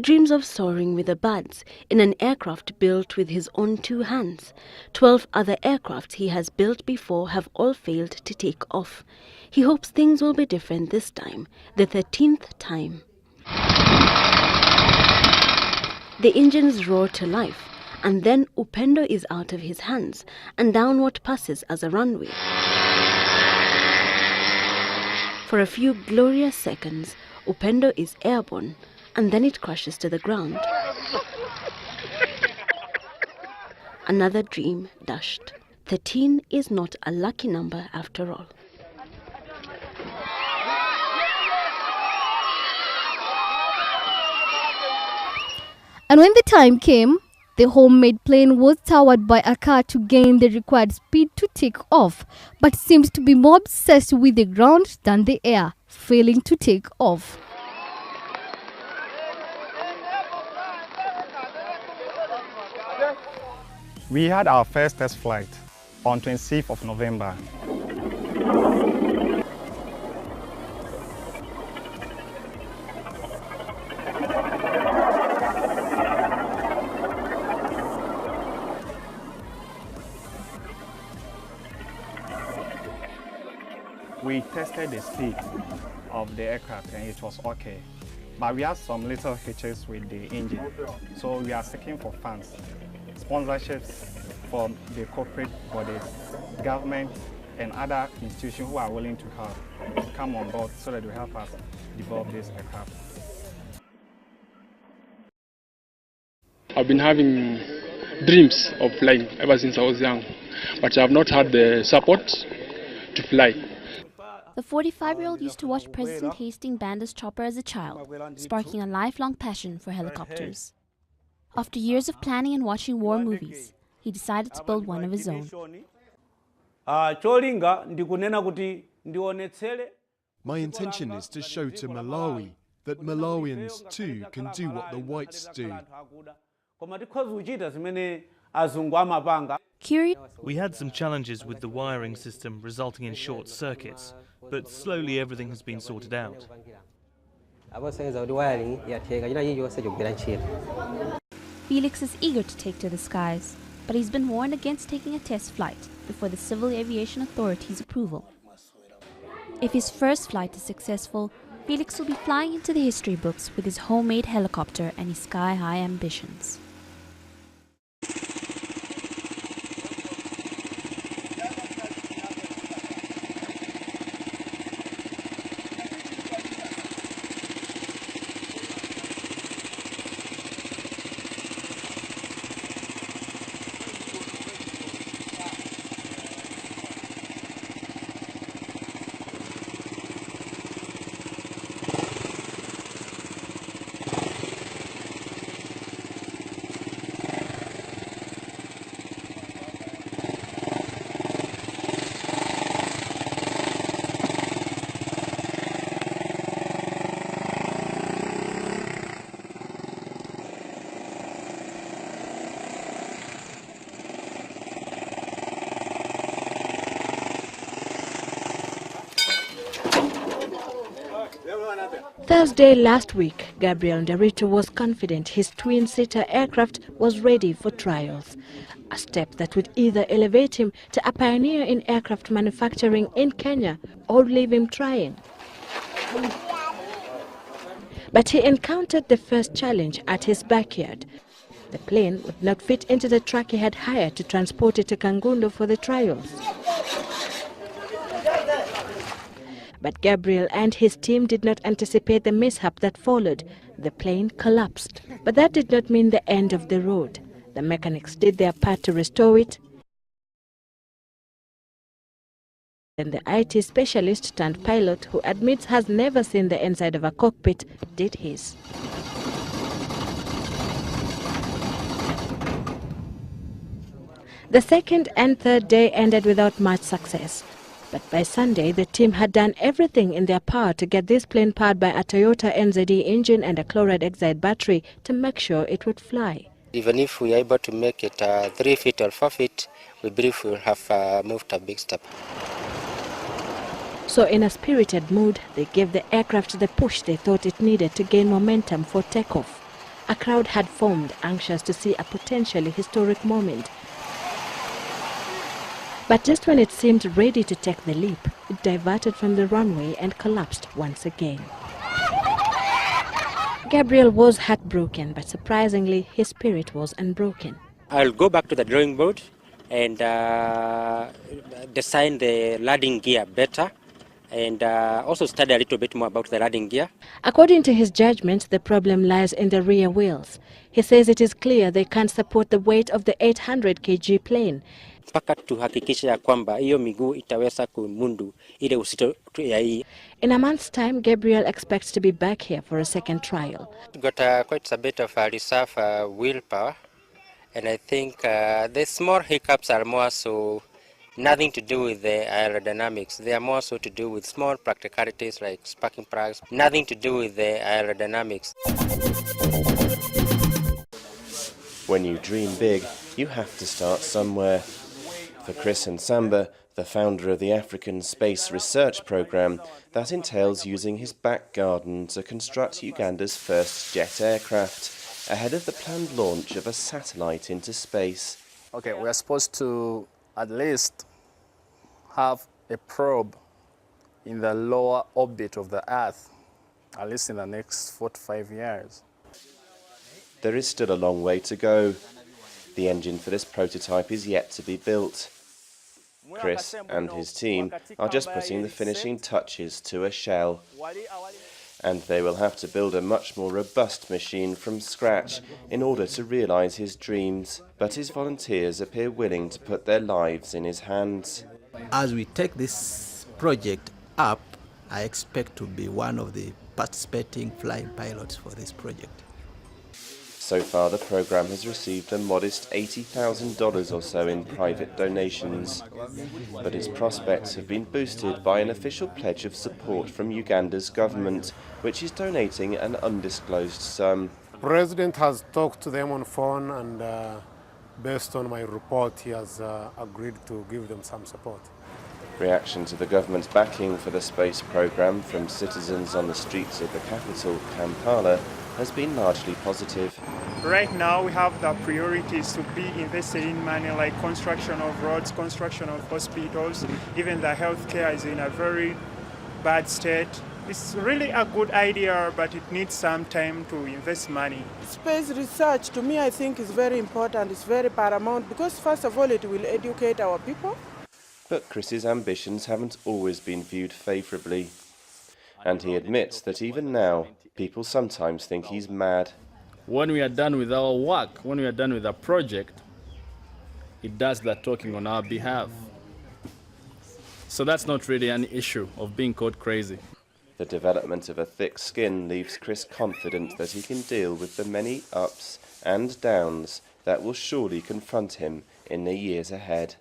He dreams of soaring with the birds in an aircraft built with his own 2 hands. 12 other aircrafts he has built before have all failed to take off. He hopes things will be different this time, the 13th time. The engines roar to life, and then Upendo is out of his hands and down what passes as a runway. For a few glorious seconds, Upendo is airborne, and then it crashes to the ground. Another dream dashed. 13 is not a lucky number after all. And when the time came, the homemade plane was towered by a car to gain the required speed to take off, but seemed to be more obsessed with the ground than the air, failing to take off. We had our first test flight on 26th of November. We tested the speed of the aircraft and it was okay. But we had some little hitches with the engine. So we are seeking for funds, sponsorships from the corporate bodies, government and other institutions who are willing to help to come on board so that they help us develop this aircraft. I've been having dreams of flying ever since I was young, but I have not had the support to fly. The 45-year-old used to watch President Hastings band his chopper as a child, sparking a lifelong passion for helicopters. After years of planning and watching war movies, he decided to build one of his own. My intention is to show to Malawi that Malawians too can do what the whites do. We had some challenges with the wiring system resulting in short circuits, but slowly everything has been sorted out. Felix is eager to take to the skies, but he's been warned against taking a test flight before the Civil Aviation Authority's approval. If his first flight is successful, Felix will be flying into the history books with his homemade helicopter and his sky-high ambitions. Thursday last week, Gabriel Ndarito was confident his twin-seater aircraft was ready for trials, a step that would either elevate him to a pioneer in aircraft manufacturing in Kenya or leave him trying. But he encountered the first challenge at his backyard. The plane would not fit into the truck he had hired to transport it to Kangundo for the trials. But Gabriel and his team did not anticipate the mishap that followed. The plane collapsed. But that did not mean the end of the road. The mechanics did their part to restore it. And the IT specialist turned pilot, who admits has never seen the inside of a cockpit, did his. The second and third day ended without much success. But by Sunday, the team had done everything in their power to get this plane powered by a Toyota NZE engine and a chloride oxide battery to make sure it would fly. Even if we are able to make it 3 feet or 4 feet, we believe we will have moved a big step. So in a spirited mood, they gave the aircraft the push they thought it needed to gain momentum for takeoff. A crowd had formed, anxious to see a potentially historic moment. But just when it seemed ready to take the leap, it diverted from the runway and collapsed once again. Gabriel was heartbroken, but surprisingly, his spirit was unbroken. I'll go back to the drawing board and design the landing gear better, and also study a little bit more about the landing gear. According to his judgment, the problem lies in the rear wheels. He says it is clear they can't support the weight of the 800 kg plane. Mpaka tuhakikisha ya kwamba hiyo miguu itaweza kumundu ile uzito ya hii. In a month's time, Gabriel expects to be back here for a second trial. Got quite a bit of reserve willpower, and I think the small hiccups are more so nothing to do with the aerodynamics. They are more so to do with small practicalities like sparking plugs. Nothing to do with the aerodynamics. When you dream big, you have to start somewhere. For Chris and Samba, the founder of the African Space Research Programme, that entails using his back garden to construct Uganda's first jet aircraft, ahead of the planned launch of a satellite into space. Okay, we are supposed to at least have a probe in the lower orbit of the Earth, at least in the next 4 to 5 years. There is still a long way to go. The engine for this prototype is yet to be built. Chris and his team are just putting the finishing touches to a shell. And they will have to build a much more robust machine from scratch in order to realise his dreams. But his volunteers appear willing to put their lives in his hands. As we take this project up, I expect to be one of the participating flying pilots for this project. So far, the programme has received a modest $80,000 or so in private donations, but its prospects have been boosted by an official pledge of support from Uganda's government, which is donating an undisclosed sum. The President has talked to them on phone, and based on my report, he has agreed to give them some support. Reaction to the government's backing for the space programme from citizens on the streets of the capital, Kampala, has been largely positive. Right now we have the priorities to be invested in money like construction of roads, construction of hospitals. Even the healthcare is in a very bad state. It's really a good idea, but it needs some time to invest money. Space research, to me, I think is very important. It's very paramount because, first of all, it will educate our people. But Chris's ambitions haven't always been viewed favourably. And he admits that even now, people sometimes think he's mad. When we are done with our work, when we are done with our project, it does the talking on our behalf. So that's not really an issue of being called crazy. The development of a thick skin leaves Chris confident that he can deal with the many ups and downs that will surely confront him in the years ahead.